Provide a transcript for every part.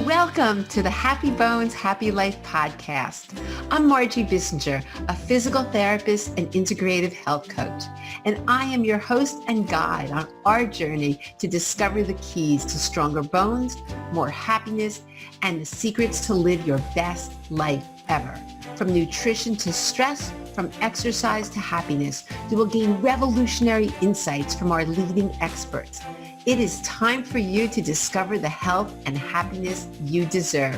Welcome to the Happy Bones, Happy Life podcast. I'm Margie Bissinger, a physical therapist and integrative health coach, and I am your host and guide on our journey to discover the keys to stronger bones, more happiness, and the secrets to live your best life ever. From nutrition to stress, from exercise to happiness, you will gain revolutionary insights from our leading experts. It is time for you to discover the health and happiness you deserve.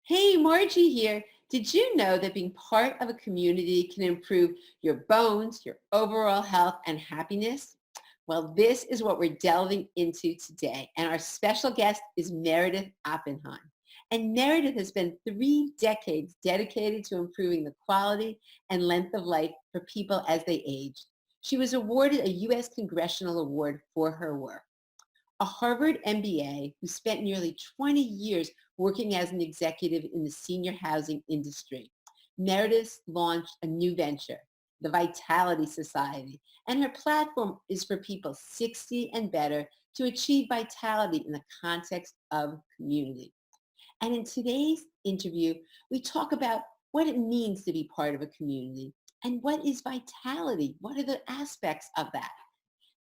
Hey, Margie here. Did you know that being part of a community can improve your bones, your overall health, and happiness? Well, this is what we're delving into today. And our special guest is Meredith Oppenheim. And Meredith has spent 3 decades dedicated to improving the quality and length of life for people as they age. She was awarded a US Congressional Award for her work. A Harvard MBA who spent nearly 20 years working as an executive in the senior housing industry, Meredith launched a new venture, the Vitality Society, and her platform is for people 60 and better to achieve vitality in the context of community. And in today's interview, we talk about what it means to be part of a community and what is vitality? What are the aspects of that?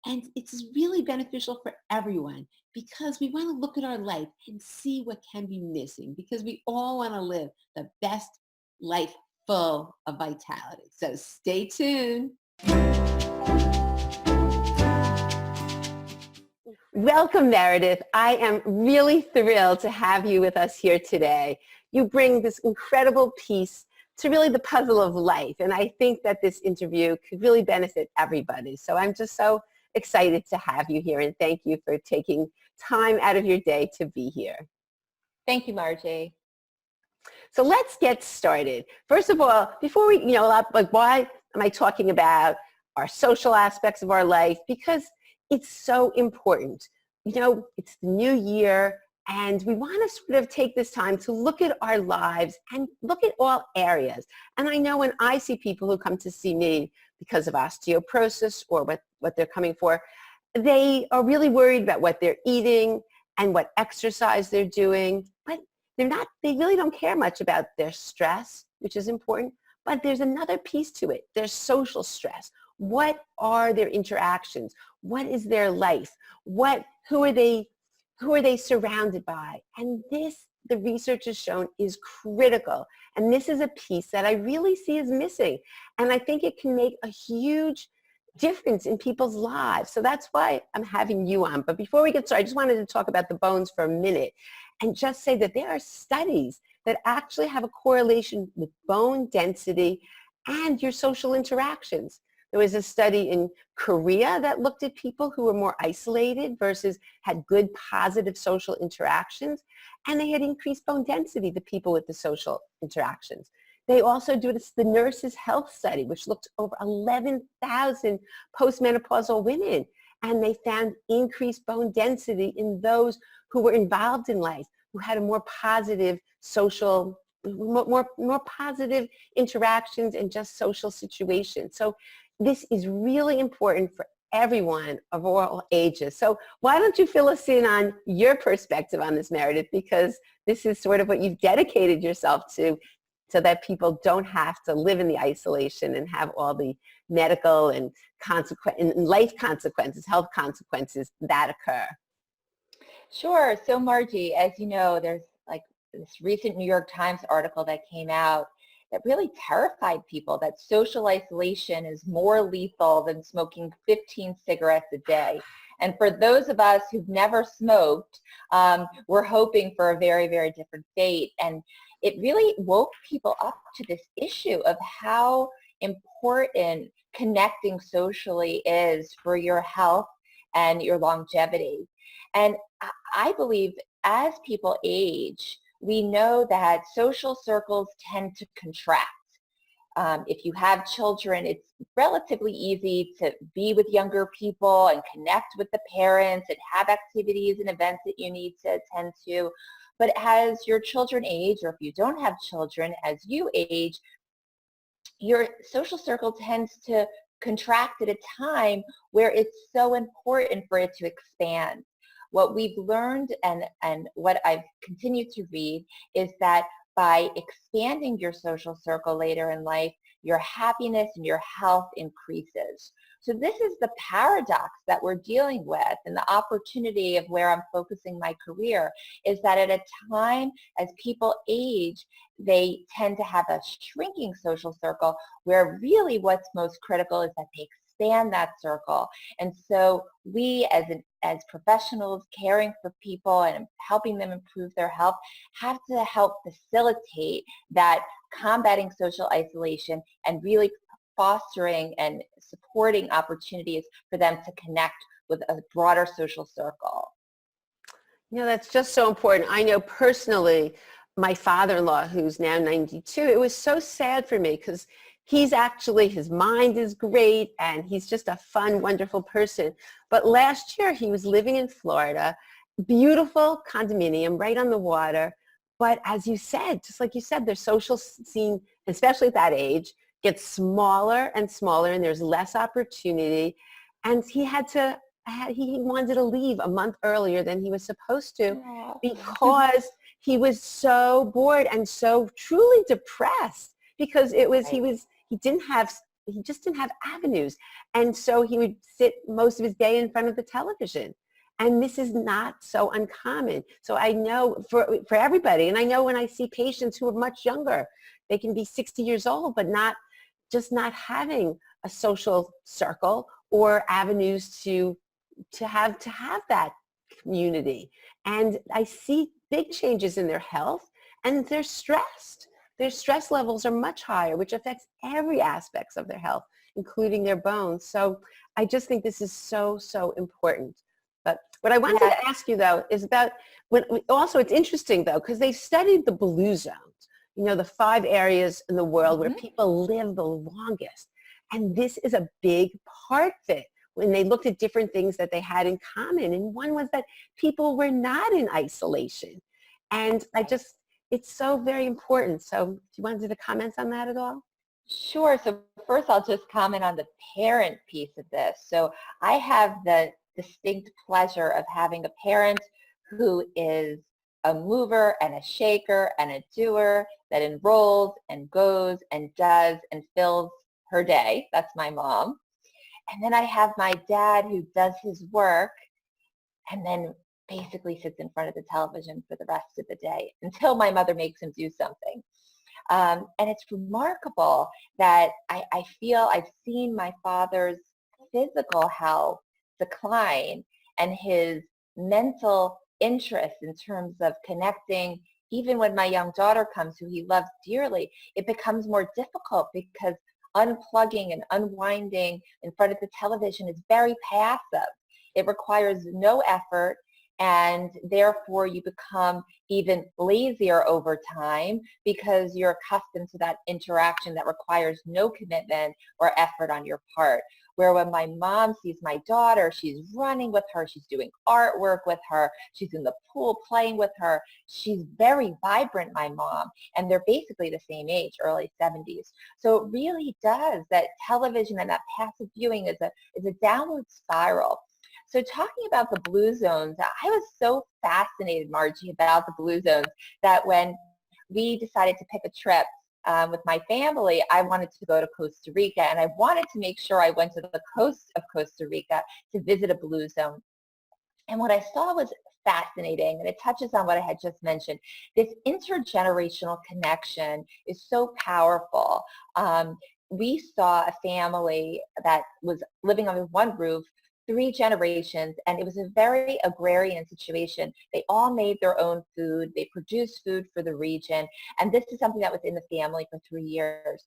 And it's really beneficial for everyone because we want to look at our life and see what can be missing because we all want to live the best life full of vitality. So stay tuned. Welcome, Meredith. I am really thrilled to have you with us here today. You bring this incredible piece to really the puzzle of life. And I think that this interview could really benefit everybody. So I'm just so excited to have you here and thank you for taking time out of your day to be here. Thank you, Margie. So let's get started. First of all, before we, why am I talking about our social aspects of our life? Because it's so important. It's the new year. And we want to sort of take this time to look at our lives and look at all areas. And I know when I see people who come to see me because of osteoporosis or what they're coming for, they are really worried about what they're eating and what exercise they're doing. But they really don't care much about their stress, which is important. But there's another piece to it. There's social stress. What are their interactions? What is their life? Who are they surrounded by? And this, the research has shown, is critical. And this is a piece that I really see is missing. And I think it can make a huge difference in people's lives. So that's why I'm having you on. But before we get started, I just wanted to talk about the bones for a minute and just say that there are studies that actually have a correlation with bone density and your social interactions. There was a study in Korea that looked at people who were more isolated versus had good positive social interactions, and they had increased bone density, the people with the social interactions. They also did the Nurses' Health Study, which looked over 11,000 postmenopausal women, and they found increased bone density in those who were involved in life, who had a more positive social, more positive interactions and just social situations. So this is really important for everyone of all ages. So why don't you fill us in on your perspective on this, Meredith, because this is sort of what you've dedicated yourself to, so that people don't have to live in the isolation and have all the medical and life consequences, health consequences that occur. Sure. So Margie, as you know, there's like this recent New York Times article that came out that really terrified people, that social isolation is more lethal than smoking 15 cigarettes a day. And for those of us who've never smoked, we're hoping for a very, very different fate. And it really woke people up to this issue of how important connecting socially is for your health and your longevity. And I believe as people age, we know that social circles tend to contract. If you have children, it's relatively easy to be with younger people and connect with the parents and have activities and events that you need to attend to. But as your children age, or if you don't have children, as you age, your social circle tends to contract at a time where it's so important for it to expand. what we've learned and what I've continued to read is that by expanding your social circle later in life, your happiness and your health increases. So this is the paradox that we're dealing with, and the opportunity of where I'm focusing my career is that at a time as people age, they tend to have a shrinking social circle, where really what's most critical is that they expand that circle. And so we as professionals caring for people and helping them improve their health have to help facilitate that, combating social isolation and really fostering and supporting opportunities for them to connect with a broader social circle. That's just so important. I know personally, my father-in-law, who's now 92, it was so sad for me because his mind is great and he's just a fun, wonderful person. But last year he was living in Florida, beautiful condominium right on the water. But as you said, just like you said, their social scene, especially at that age, gets smaller and smaller and there's less opportunity. And he wanted to leave a month earlier than he was supposed to because he was so bored and so truly depressed because he just didn't have avenues. And so he would sit most of his day in front of the television. And this is not so uncommon. So I know for everybody, and I know when I see patients who are much younger, they can be 60 years old, but not having a social circle or avenues to have that community. And I see big changes in their health, and they're stressed. Their stress levels are much higher, which affects every aspect of their health, including their bones. So I just think this is so, so important. But what I wanted to ask you, though, is about also it's interesting, though, because they studied the blue zones, the 5 areas in the world where people live the longest. And this is a big part of it when they looked at different things that they had in common. And one was that people were not in isolation. And it's so very important. So do you want to do the comments on that at all? Sure. So first I'll just comment on the parent piece of this. So I have the distinct pleasure of having a parent who is a mover and a shaker and a doer, that enrolls and goes and does and fills her day. That's my mom. And then I have my dad who does his work and then basically sits in front of the television for the rest of the day until my mother makes him do something. And it's remarkable that I feel I've seen my father's physical health decline and his mental interest in terms of connecting. Even when my young daughter comes, who he loves dearly, it becomes more difficult because unplugging and unwinding in front of the television is very passive. It requires no effort, and therefore you become even lazier over time because you're accustomed to that interaction that requires no commitment or effort on your part. Where when my mom sees my daughter, she's running with her, she's doing artwork with her, she's in the pool playing with her. She's very vibrant, my mom, and they're basically the same age, early 70s. So it really does, that television and that passive viewing is a downward spiral. So talking about the blue zones, I was so fascinated, Margie, about the blue zones that when we decided to pick a trip with my family, I wanted to go to Costa Rica, and I wanted to make sure I went to the coast of Costa Rica to visit a blue zone. And what I saw was fascinating, and it touches on what I had just mentioned. This intergenerational connection is so powerful. We saw a family that was living under one roof, 3 generations, and it was a very agrarian situation. They all made their own food. They produced food for the region, and this is something that was in the family for 3 years.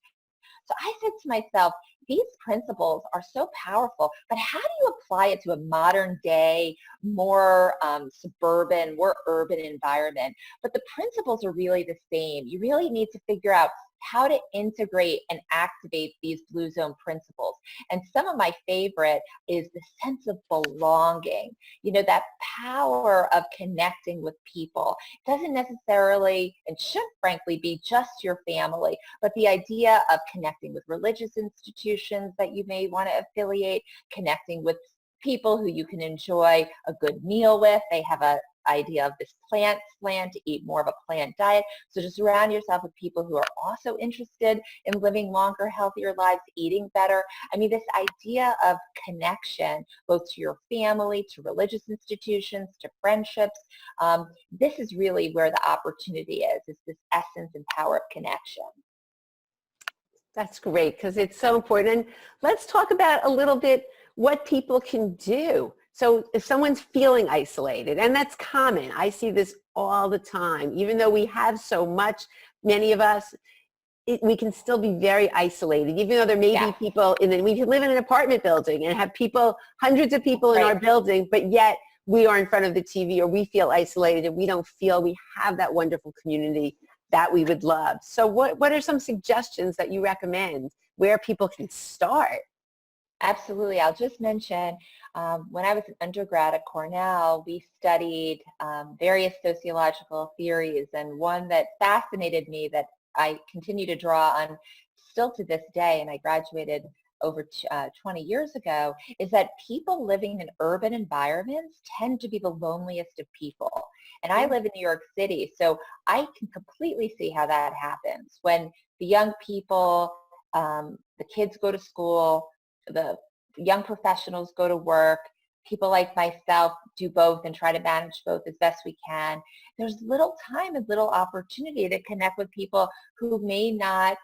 So I said to myself, these principles are so powerful, but how do you apply it to a modern day, more suburban, more urban environment? But the principles are really the same. You really need to figure out how to integrate and activate these blue zone principles. And some of my favorite is the sense of belonging, that power of connecting with people. It doesn't necessarily, and should frankly be, just your family, but the idea of connecting with religious institutions that you may want to affiliate, connecting with people who you can enjoy a good meal with. They have a idea of this plant slant, to eat more of a plant diet. So just surround yourself with people who are also interested in living longer, healthier lives, eating better. I mean, this idea of connection, both to your family, to religious institutions, to friendships, this is really where the opportunity is this essence and power of connection. That's great, because it's so important. And let's talk about a little bit what people can do. So if someone's feeling isolated, and that's common, I see this all the time, even though we have so much, many of us, we can still be very isolated, even though there may be people we live in an apartment building and have people, hundreds of people in our building, but yet we are in front of the TV, or we feel isolated and we don't feel we have that wonderful community that we would love. So what are some suggestions that you recommend where people can start? Absolutely. I'll just mention, when I was an undergrad at Cornell, we studied various sociological theories, and one that fascinated me that I continue to draw on still to this day, and I graduated over 20 years ago, is that people living in urban environments tend to be the loneliest of people. And I live in New York City, so I can completely see how that happens. When the young people, the kids go to school, the young professionals go to work, people like myself do both and try to manage both as best we can. There's little time and little opportunity to connect with people who may not,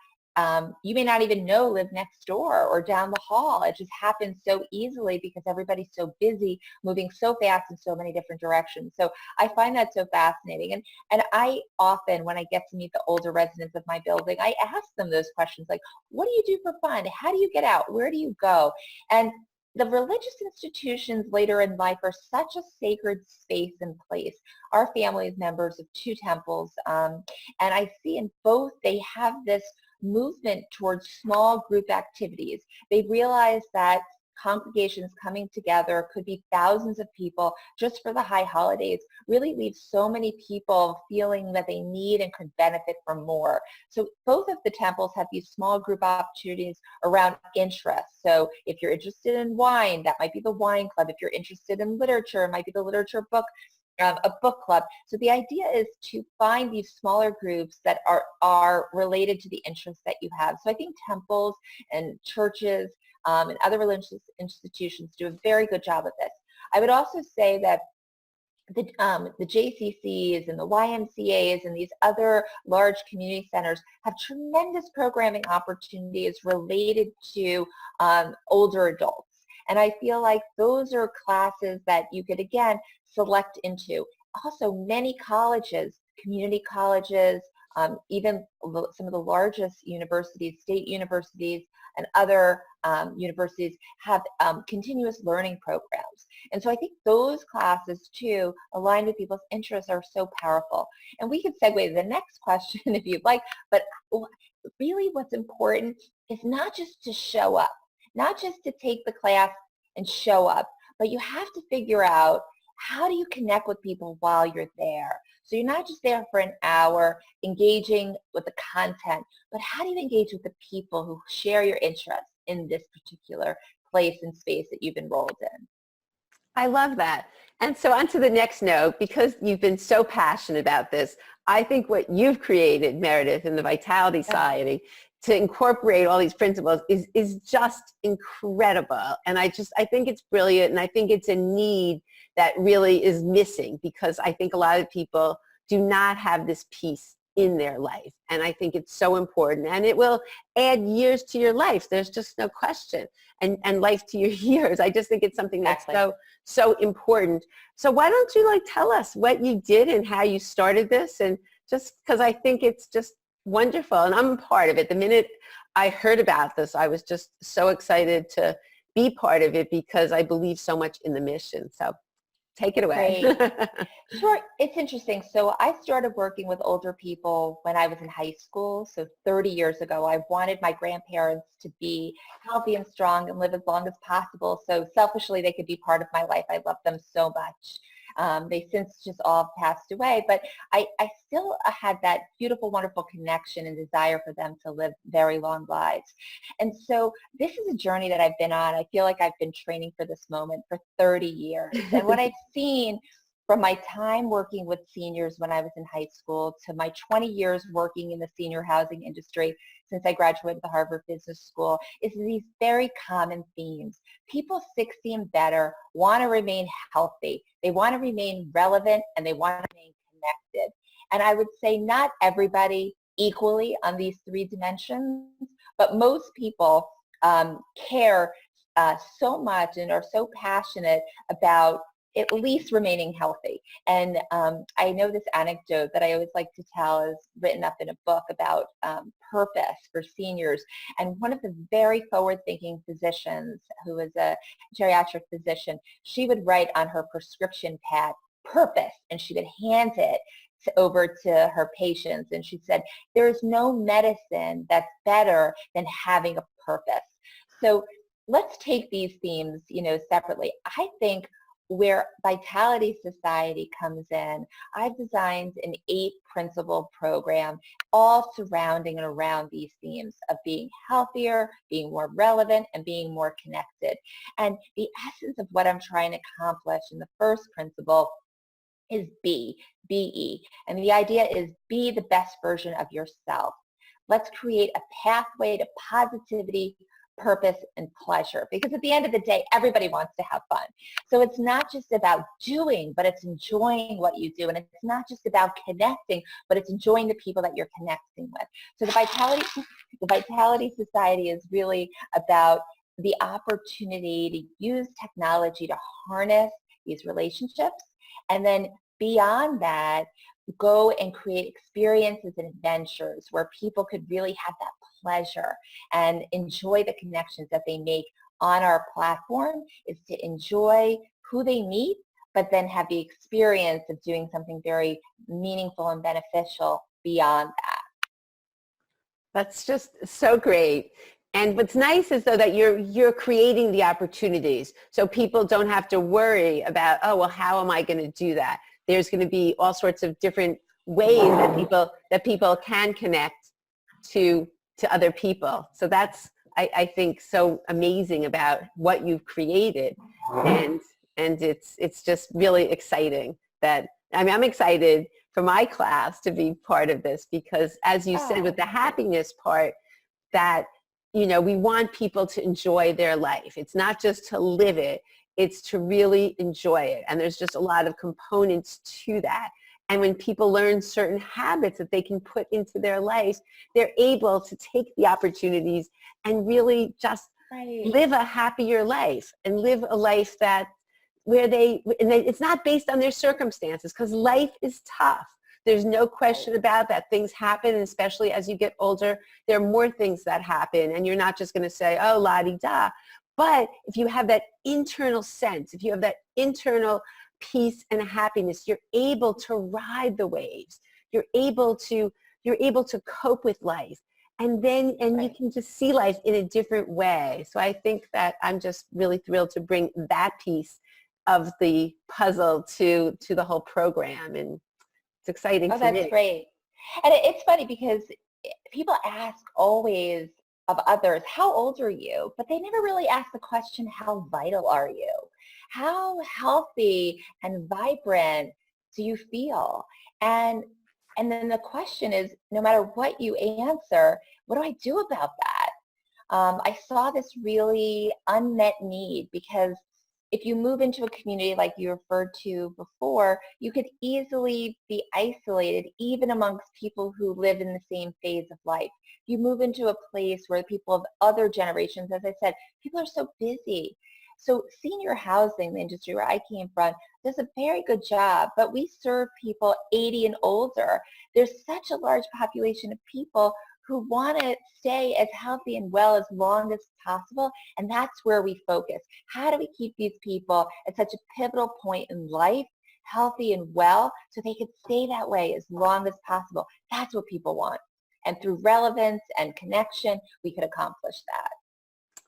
you may not even know live next door or down the hall. It just happens so easily because everybody's so busy, moving so fast in so many different directions. So I find that so fascinating. And I often, when I get to meet the older residents of my building, I ask them those questions like, what do you do for fun? How do you get out? Where do you go? And the religious institutions later in life are such a sacred space and place. Our family is members of two temples, and I see in both they have this movement towards small group activities. They realize that congregations coming together, could be thousands of people just for the high holidays, really leaves so many people feeling that they need and could benefit from more. So both of the temples have these small group opportunities around interests. So if you're interested in wine, that might be the wine club. If you're interested in literature, it might be the literature book, a book club. So the idea is to find these smaller groups that are related to the interests that you have. So I think temples and churches and other religious institutions do a very good job of this. I would also say that the JCCs and the YMCAs and these other large community centers have tremendous programming opportunities related to older adults. And I feel like those are classes that you could, again, select into. Also, many colleges, community colleges, even some of the largest universities, state universities, and other universities have continuous learning programs. And so I think those classes, too, aligned with people's interests, are so powerful. And we could segue to the next question if you'd like, but really what's important is not just to show up, not just to take the class and show up, but you have to figure out, how do you connect with people while you're there? So you're not just there for an hour engaging with the content, but how do you engage with the people who share your interests in this particular place and space that you've enrolled in? I love that. And so on to the next note, because you've been so passionate about this, I think what you've created, Meredith, in the Vitality Society to incorporate all these principles is just incredible. And I think it's brilliant, and I think it's a need that really is missing, because I think a lot of people do not have this piece in their life. And I think it's so important, and it will add years to your life. There's just no question. And life to your years. I just think it's something that's so important. So why don't you tell us what you did and how you started this, and just because I think it's just wonderful, and I'm a part of it. The minute I heard about this, I was just so excited to be part of it, because I believe so much in the mission. So take it away. Sure. It's interesting. So I started working with older people when I was in high school. So 30 years ago, I wanted my grandparents to be healthy and strong and live as long as possible. So selfishly, they could be part of my life. I love them so much. They since just all passed away, but I still had that beautiful, wonderful connection and desire for them to live very long lives. And so this is a journey that I've been on. I feel like I've been training for this moment for 30 years. And what I've seen from my time working with seniors when I was in high school to my 20 years working in the senior housing industry since I graduated the Harvard Business School is these very common themes. People 60 and better want to remain healthy. They want to remain relevant, and they want to remain connected. And I would say not everybody equally on these three dimensions, but most people care so much and are so passionate about at least remaining healthy. And I know this anecdote that I always like to tell is written up in a book about purpose for seniors. And one of the very forward-thinking physicians, who was a geriatric physician, she would write on her prescription pad, purpose, and she would hand it over to her patients. And she said, there is no medicine that's better than having a purpose. So let's take these themes, separately. I think where Vitality Society comes in, I've designed an 8-principle program all surrounding and around these themes of being healthier, being more relevant, and being more connected. And the essence of what I'm trying to accomplish in the first principle is B-E. And the idea is be the best version of yourself. Let's create a pathway to positivity, purpose, and pleasure. Because at the end of the day, everybody wants to have fun. So it's not just about doing, but it's enjoying what you do. And it's not just about connecting, but it's enjoying the people that you're connecting with. So the Vitality Society is really about the opportunity to use technology to harness these relationships. And then beyond that, go and create experiences and adventures where people could really have that pleasure and enjoy the connections that they make on our platform, is to enjoy who they meet, but then have the experience of doing something very meaningful and beneficial beyond that. That's just so great. And what's nice is, though, that you're creating the opportunities so people don't have to worry about, oh, well, how am I going to do that? There's going to be all sorts of different ways that people can connect to other people. So that's, I think, so amazing about what you've created. And it's just really exciting that, I'm excited for my class to be part of this, because as you said, with the happiness part, that, we want people to enjoy their life. It's not just to live it, it's to really enjoy it. And there's just a lot of components to that. And when people learn certain habits that they can put into their life, they're able to take the opportunities and really just live a happier life, and live a life that it's not based on their circumstances, because life is tough. There's no question about that. Things happen, and especially as you get older, there are more things that happen, and you're not just going to say, oh, la-di-da. But if you have that internal sense, if you have that internal peace and happiness, you're able to ride the waves. You're able to cope with life. And you can just see life in a different way. So I think that I'm just really thrilled to bring that piece of the puzzle to the whole program. And it's exciting for me. That's great. And it's funny because people ask always of others, how old are you? But they never really ask the question, how vital are you? How healthy and vibrant do you feel? And then the question is, no matter what you answer, what do I do about that? I saw this really unmet need, because if you move into a community like you referred to before, you could easily be isolated even amongst people who live in the same phase of life. You move into a place where people of other generations, as I said, people are so busy. So senior housing, the industry where I came from, does a very good job, but we serve people 80 and older. There's such a large population of people who want to stay as healthy and well as long as possible, and that's where we focus. How do we keep these people at such a pivotal point in life, healthy and well, so they could stay that way as long as possible? That's what people want. And through relevance and connection, we could accomplish that.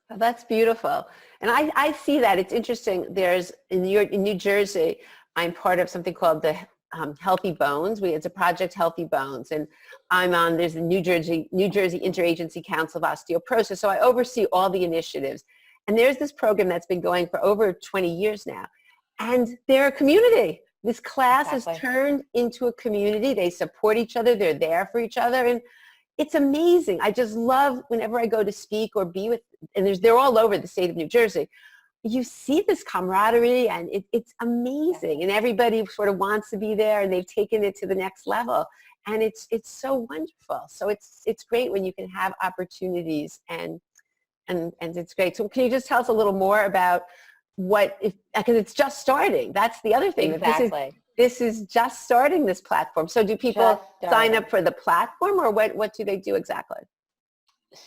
Oh, that's beautiful. And I see that. It's interesting. There's in New Jersey, I'm part of something called the Healthy Bones. It's a project, Healthy Bones, and there's the New Jersey Interagency Council of Osteoporosis. So I oversee all the initiatives. And there's this program that's been going for over 20 years now. And they're a community. This class has turned into a community. They support each other. They're there for each other. And it's amazing. I just love whenever I go to speak or be with, and they're all over the state of New Jersey. You see this camaraderie, and it's amazing. And everybody sort of wants to be there, and they've taken it to the next level. And it's so wonderful. So it's great when you can have opportunities, and it's great. So can you just tell us a little more about because it's just starting. That's the other thing. Exactly. This is just starting, this platform. So do people sign up for the platform, or what do they do exactly?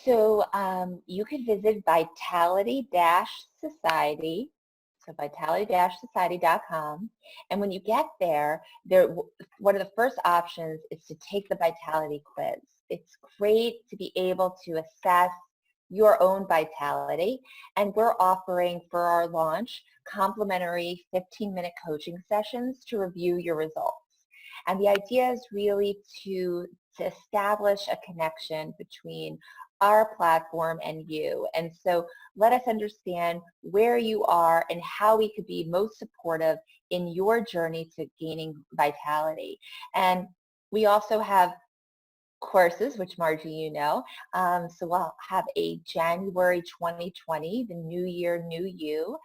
So you could visit Vitality-Society, so vitality-society.com. And when you get there, one of the first options is to take the Vitality quiz. It's great to be able to assess your own vitality, and we're offering for our launch complimentary 15-minute coaching sessions to review your results. And the idea is really to establish a connection between our platform and you. And so let us understand where you are and how we could be most supportive in your journey to gaining vitality. And we also have courses, which Margie, you know. So we'll have a January 2020, the New Year, New You,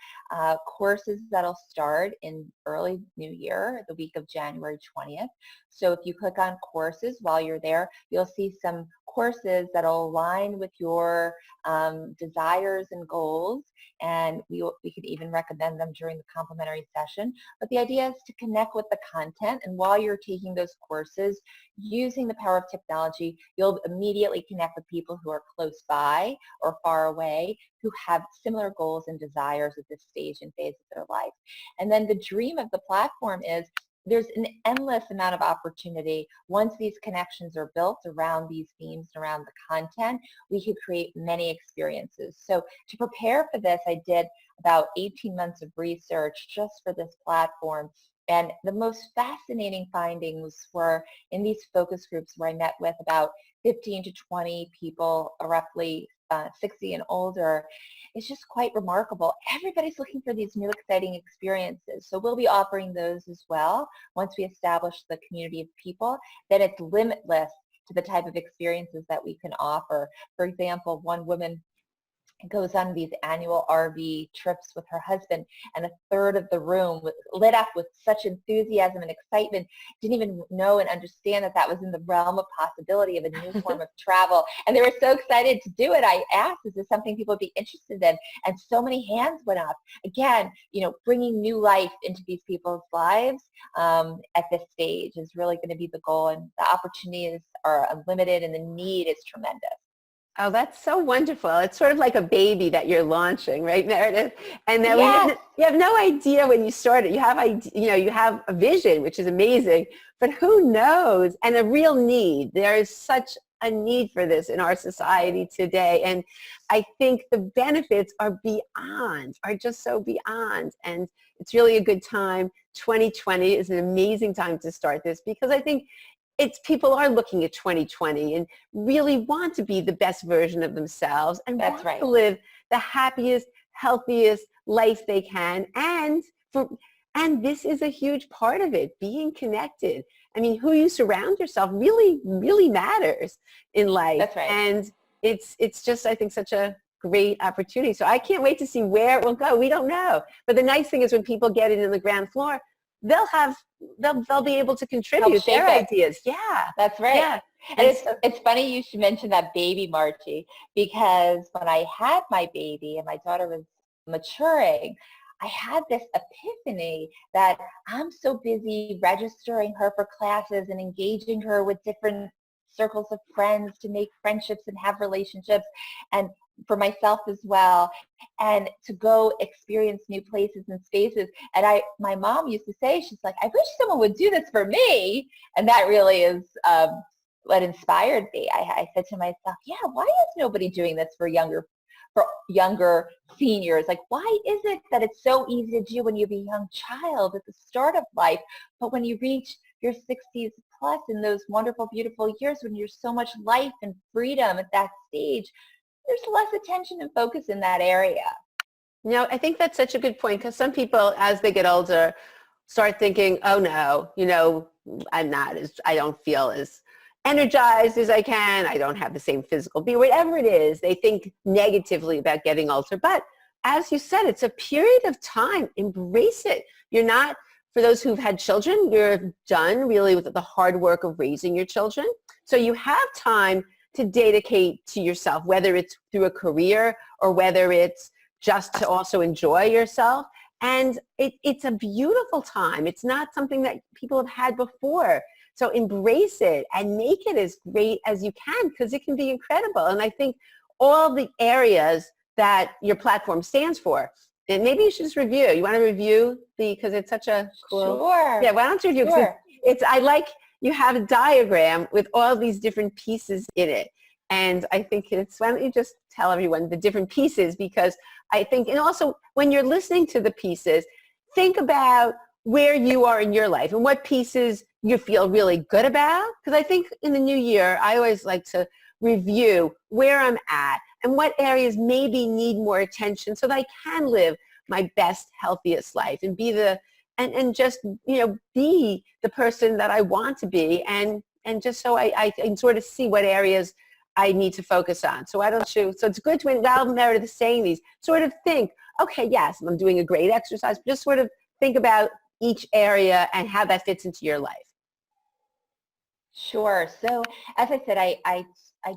courses that'll start in early New Year, the week of January 20th. So if you click on courses while you're there, you'll see some courses that'll align with your desires and goals, and we could even recommend them during the complimentary session. But the idea is to connect with the content, and while you're taking those courses, using the power of technology, you'll immediately connect with people who are close by or far away who have similar goals and desires at this stage and phase of their life. And then the dream of the platform is there's an endless amount of opportunity. Once these connections are built around these themes, around the content, we could create many experiences. So to prepare for this, I did about 18 months of research just for this platform. And the most fascinating findings were in these focus groups where I met with about 15 to 20 people, roughly 60 and older. It's just quite remarkable. Everybody's looking for these new exciting experiences. So we'll be offering those as well. Once we establish the community of people, then it's limitless to the type of experiences that we can offer. For example, one woman goes on these annual RV trips with her husband, and a third of the room was lit up with such enthusiasm and excitement, didn't even know and understand that that was in the realm of possibility of a new form of travel. And they were so excited to do it. I asked, is this something people would be interested in? And so many hands went up. Again, you know, bringing new life into these people's lives at this stage is really going to be the goal, and the opportunities are unlimited and the need is tremendous. Oh, that's so wonderful. It's sort of like a baby that you're launching, right, Meredith? And then you have no idea when you start it. You have a vision, which is amazing, but who knows? And a real need. There is such a need for this in our society today. And I think the benefits are just so beyond. And it's really a good time. 2020 is an amazing time to start this, because I think people are looking at 2020 and really want to be the best version of themselves and want to live the happiest, healthiest life they can. And this is a huge part of it, being connected. I mean, who you surround yourself really, really matters in life. That's right. And it's just, I think, such a great opportunity. So I can't wait to see where it will go. We don't know. But the nice thing is when people get it in the ground floor, they'll be able to contribute their ideas. Yeah, that's right. Yeah. And it's funny you should mention that baby, Margie, because when I had my baby and my daughter was maturing, I had this epiphany that I'm so busy registering her for classes and engaging her with different circles of friends to make friendships and have relationships, and for myself as well, and to go experience new places and spaces. And my mom used to say, she's like, I wish someone would do this for me. And that really is what inspired me. I said to myself, yeah, why is nobody doing this for younger for younger seniors. Like, why is it that it's so easy to do when you're a young child at the start of life, but when you reach your 60s plus in those wonderful, beautiful years when you're so much life and freedom at that stage, there's less attention and focus in that area. I think that's such a good point, because some people, as they get older, start thinking, oh no, I don't feel as energized as I can. I don't have the same physical being, whatever it is. They think negatively about getting older. But as you said, it's a period of time. Embrace it. You're not, for those who've had children, you're done really with the hard work of raising your children. So you have time to dedicate to yourself, whether it's through a career or whether it's just to also enjoy yourself. And it's a beautiful time. It's not something that people have had before. So embrace it and make it as great as you can, because it can be incredible. And I think all the areas that your platform stands for, and maybe you should just review. You want to review because it's such a cool. Sure. Yeah, why don't you review? Sure. I like you have a diagram with all these different pieces in it. And I think why don't you just tell everyone the different pieces, because I think, and also when you're listening to the pieces, think about where you are in your life and what pieces you feel really good about. Because I think in the new year, I always like to review where I'm at and what areas maybe need more attention so that I can live my best, healthiest life and be just be the person that I want to be, and just so I can sort of see what areas I need to focus on. So why don't you, so it's good to, while Meredith is saying these, sort of think, okay, yes, I'm doing a great exercise, but just sort of think about each area and how that fits into your life. Sure. So as I said, I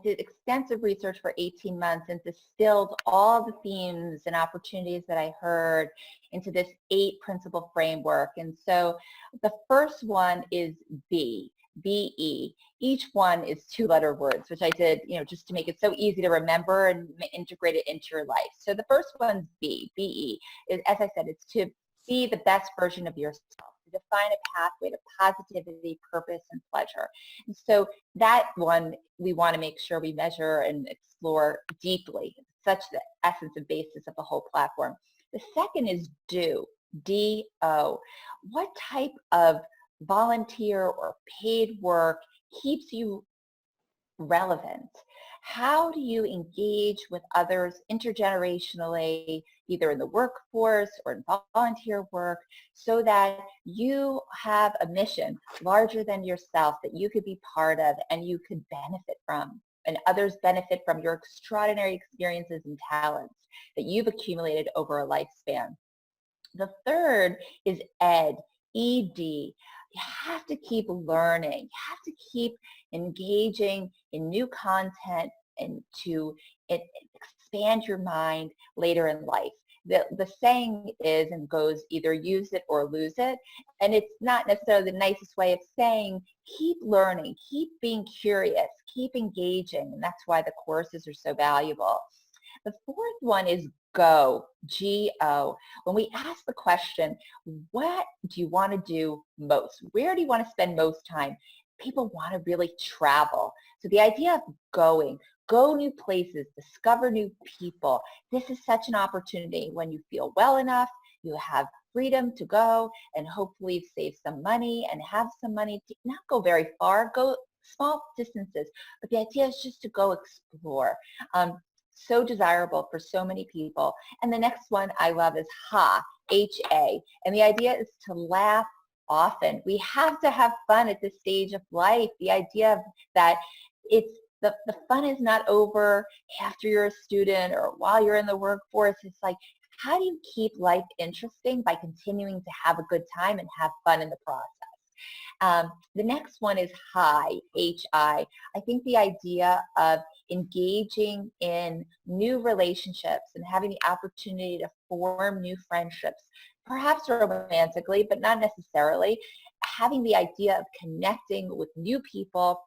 did extensive research for 18 months and distilled all the themes and opportunities that I heard into this 8 principle framework. And so the first one is BE. Each one is 2-letter words, which I did, just to make it so easy to remember and integrate it into your life. So the first one's BE. As I said, it's to be the best version of yourself, to define a pathway to positivity, purpose, and pleasure. And so that one, we want to make sure we measure and explore deeply. It's such the essence and basis of the whole platform. The second is DO. What type of volunteer or paid work keeps you relevant? How do you engage with others intergenerationally, either in the workforce or in volunteer work, so that you have a mission larger than yourself that you could be part of and you could benefit from, and others benefit from your extraordinary experiences and talents that you've accumulated over a lifespan? The third is ED. You have to keep learning. You have to keep engaging in new content and to expand your mind later in life. The saying is and goes, either use it or lose it. And it's not necessarily the nicest way of saying keep learning, keep being curious, keep engaging. And that's why the courses are so valuable. The fourth one is GO. When we ask the question, what do you want to do most? Where do you want to spend most time? People want to really travel. So the idea of go new places, discover new people. This is such an opportunity when you feel well enough, you have freedom to go and hopefully save some money and have some money to not go very far, go small distances. But the idea is just to go explore. So desirable for so many people. And the next one I love is HA. And the idea is to laugh often. We have to have fun at this stage of life. The idea that it's the fun is not over after you're a student or while you're in the workforce. It's like, how do you keep life interesting by continuing to have a good time and have fun in the process? The next one is HI. I think the idea of engaging in new relationships and having the opportunity to form new friendships, perhaps romantically, but not necessarily. Having the idea of connecting with new people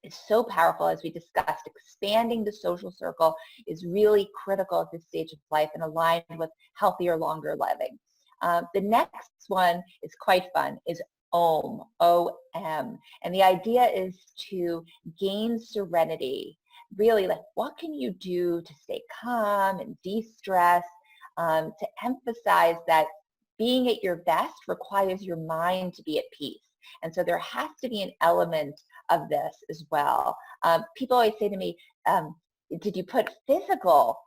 is so powerful, as we discussed. Expanding the social circle is really critical at this stage of life and aligned with healthier, longer living. The next one is quite fun, is OM. And the idea is to gain serenity, really like, what can you do to stay calm and de-stress, to emphasize that being at your best requires your mind to be at peace. And so there has to be an element of this as well. People always say to me, did you put physical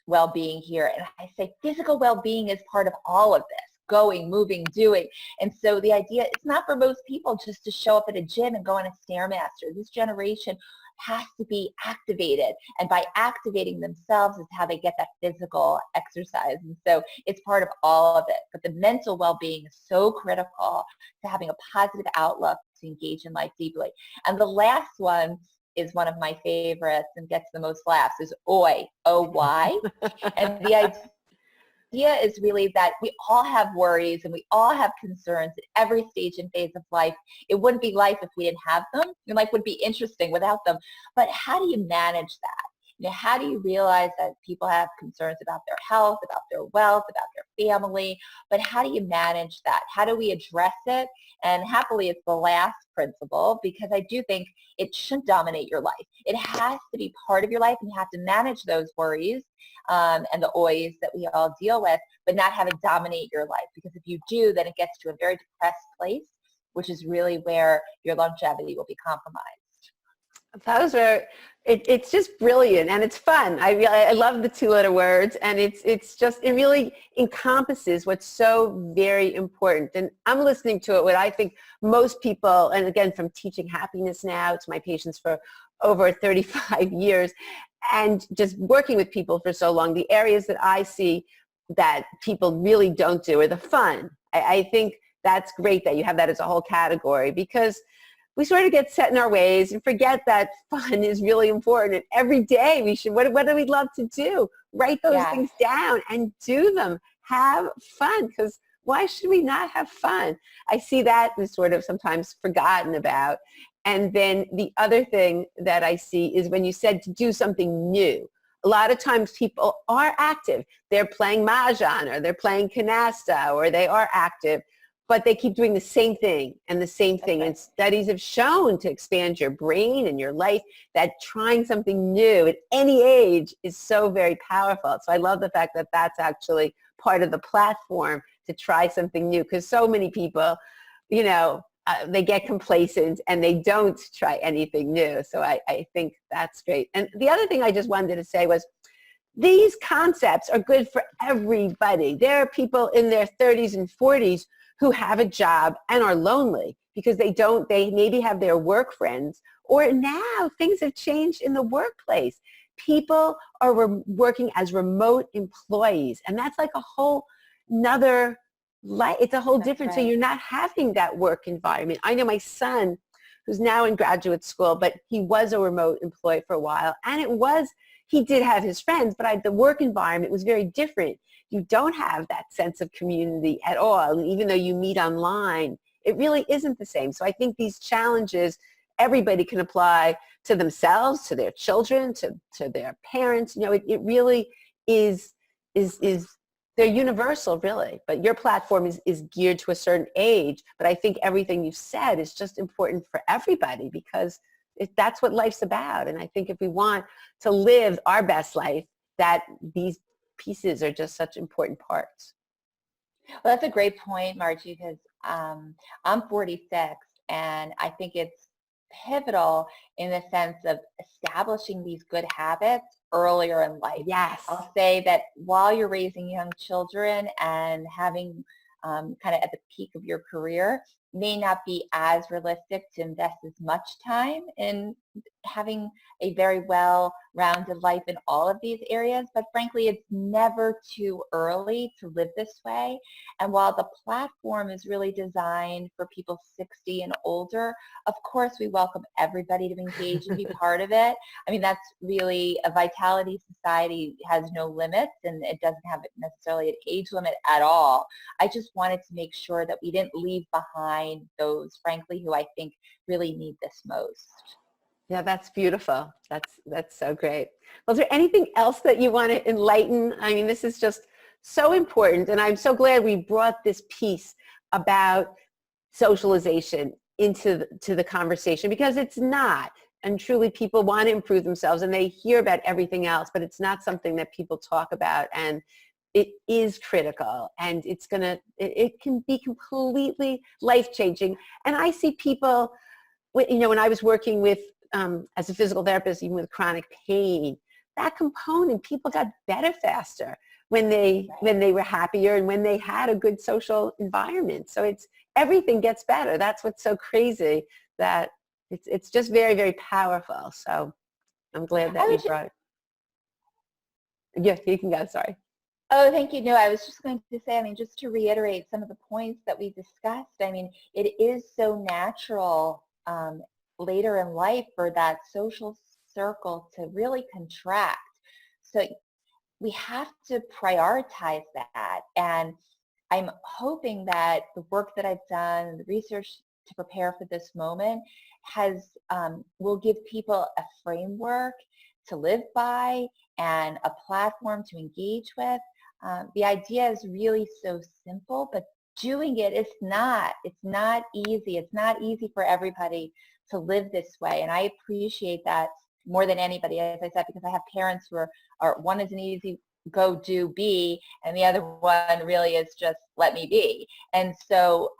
well-being here? And I say physical well-being is part of all of this. Going, moving, doing. And so the idea, it's not for most people just to show up at a gym and go on a Stairmaster. This generation has to be activated. And by activating themselves is how they get that physical exercise. And so it's part of all of it. But the mental well-being is so critical to having a positive outlook to engage in life deeply. And the last one is one of my favorites and gets the most laughs, is OY, O-Y. And the idea is really that we all have worries and we all have concerns at every stage and phase of life. It wouldn't be life if we didn't have them. Your life would be interesting without them. But how do you manage that? How do you realize that people have concerns about their health, about their wealth, about their family, but how do you manage that? How do we address it? And happily, it's the last principle, because I do think it shouldn't dominate your life. It has to be part of your life, and you have to manage those worries and the oys that we all deal with, but not have it dominate your life. Because if you do, then it gets to a very depressed place, which is really where your longevity will be compromised. Those are, it's just brilliant, and it's fun. I love the two-letter words, and it's just, it really encompasses what's so very important. And I'm listening to it, what I think most people, and again, from teaching happiness now to my patients for over 35 years, and just working with people for so long, the areas that I see that people really don't do are the fun. I think that's great that you have that as a whole category, because we sort of get set in our ways and forget that fun is really important. And every day we should, what do we love to do? Write those things down and do them. Have fun, because why should we not have fun? I see that is sort of sometimes forgotten about. And then the other thing that I see is when you said to do something new. A lot of times people are active. They're playing Mahjong, or they're playing canasta, or they are active, but they keep doing the same thing and the same thing. And studies have shown to expand your brain and your life that trying something new at any age is so very powerful. So I love the fact that that's actually part of the platform, to try something new, because so many people, they get complacent and they don't try anything new. So I think that's great. And the other thing I just wanted to say was, these concepts are good for everybody. There are people in their 30s and 40s who have a job and are lonely because they maybe have their work friends, or now things have changed in the workplace. People are working as remote employees, and that's like a whole nother life. It's a whole different, so you're not having that work environment. I know my son, who's now in graduate school, but he was a remote employee for a while, and he did have his friends, but the work environment was very different. You don't have that sense of community at all. And even though you meet online, it really isn't the same. So I think these challenges, everybody can apply to themselves, to their children, to their parents. It really is they're universal, really. But your platform is geared to a certain age. But I think everything you've said is just important for everybody, because that's what life's about. And I think if we want to live our best life, that these pieces are just such important parts. Well, that's a great point, Margie, because I'm 46, and I think it's pivotal in the sense of establishing these good habits earlier in life. Yes. I'll say that while you're raising young children and having kind of at the peak of your career, may not be as realistic to invest as much time in having a very well-rounded life in all of these areas. But frankly, it's never too early to live this way. And while the platform is really designed for people 60 and older, of course, we welcome everybody to engage and be part of it. I mean, that's really, a Vitality Society has no limits, and it doesn't have necessarily an age limit at all. I just wanted to make sure that we didn't leave behind those, frankly, who I think really need this most. Yeah, that's beautiful. That's so great. Well, is there anything else that you want to enlighten? I mean, this is just so important, and I'm so glad we brought this piece about socialization into the conversation, because it's not. and truly people want to improve themselves and they hear about everything else, but it's not something that people talk about, and it is critical, and it can be completely life-changing. And I see people, when I was working with, as a physical therapist, even with chronic pain, that component, people got better faster when they were happier and when they had a good social environment. So everything gets better. That's what's so crazy, that it's just very, very powerful. So I'm glad that you brought it. Yes, you can go, sorry. Oh, thank you. No, I was just going to say, just to reiterate some of the points that we discussed, it is so natural later in life for that social circle to really contract. So we have to prioritize that. And I'm hoping that the work that I've done, the research to prepare for this moment will give people a framework to live by and a platform to engage with. The idea is really so simple, but doing it is not. It's not easy. It's not easy for everybody to live this way. And I appreciate that more than anybody, as I said, because I have parents who are one is an easy go do be, and the other one really is just let me be. And so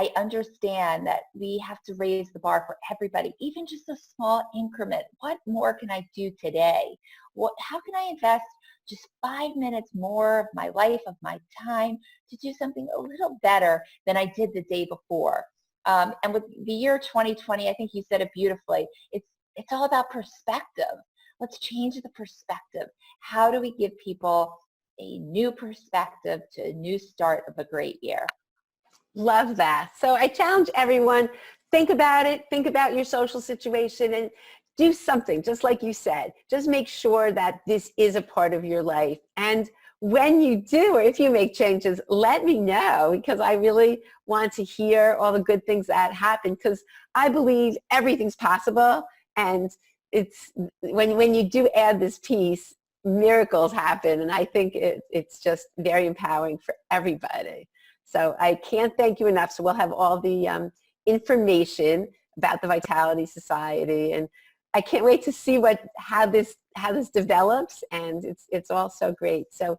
I understand that we have to raise the bar for everybody, even just a small increment. What more can I do today? How can I invest just 5 minutes more of my life, of my time, to do something a little better than I did the day before? And with the year 2020, I think you said it beautifully. It's all about perspective. Let's change the perspective. How do we give people a new perspective to a new start of a great year? Love that. So I challenge everyone, think about it, think about your social situation, and do something, just like you said. Just make sure that this is a part of your life. And when you do, or if you make changes, let me know, because I really want to hear all the good things that happen, because I believe everything's possible. And it's when you do add this piece, miracles happen. And I think it's just very empowering for everybody. So I can't thank you enough. So we'll have all the information about the Vitality Society, and I can't wait to see how this develops, and it's all so great. So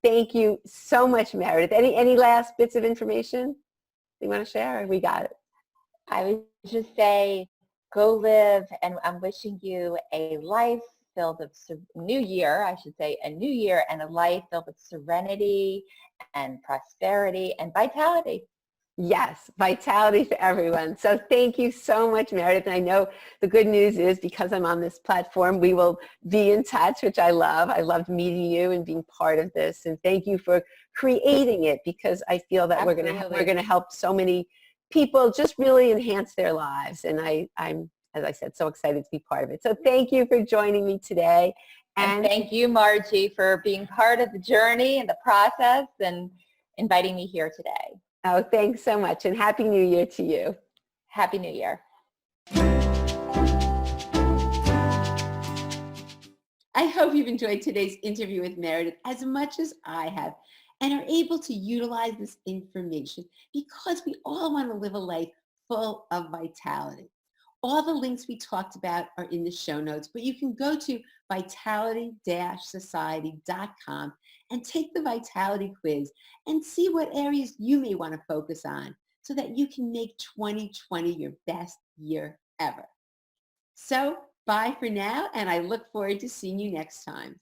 thank you so much, Meredith. Any last bits of information you want to share? Or we got it. I would just say, go live, and I'm wishing you a life filled with a new year and a life filled with serenity and prosperity and vitality. Yes, vitality for everyone. So thank you so much, Meredith. And I know the good news is, because I'm on this platform, we will be in touch, which I love. I loved meeting you and being part of this. And thank you for creating it, because I feel that we're going to help so many people just really enhance their lives. And I'm, as I said, so excited to be part of it. So thank you for joining me today. And thank you, Margie, for being part of the journey and the process and inviting me here today. Oh, thanks so much. And Happy New Year to you. Happy New Year. I hope you've enjoyed today's interview with Meredith as much as I have, and are able to utilize this information, because we all want to live a life full of vitality. All the links we talked about are in the show notes, but you can go to vitality-society.com and take the Vitality quiz and see what areas you may want to focus on, so that you can make 2020 your best year ever. So bye for now, and I look forward to seeing you next time.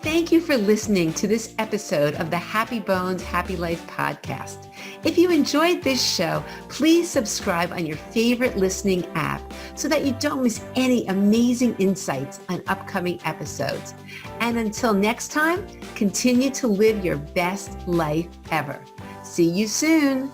Thank you for listening to this episode of the Happy Bones, Happy Life podcast. If you enjoyed this show, please subscribe on your favorite listening app so that you don't miss any amazing insights on upcoming episodes. And until next time, continue to live your best life ever. See you soon.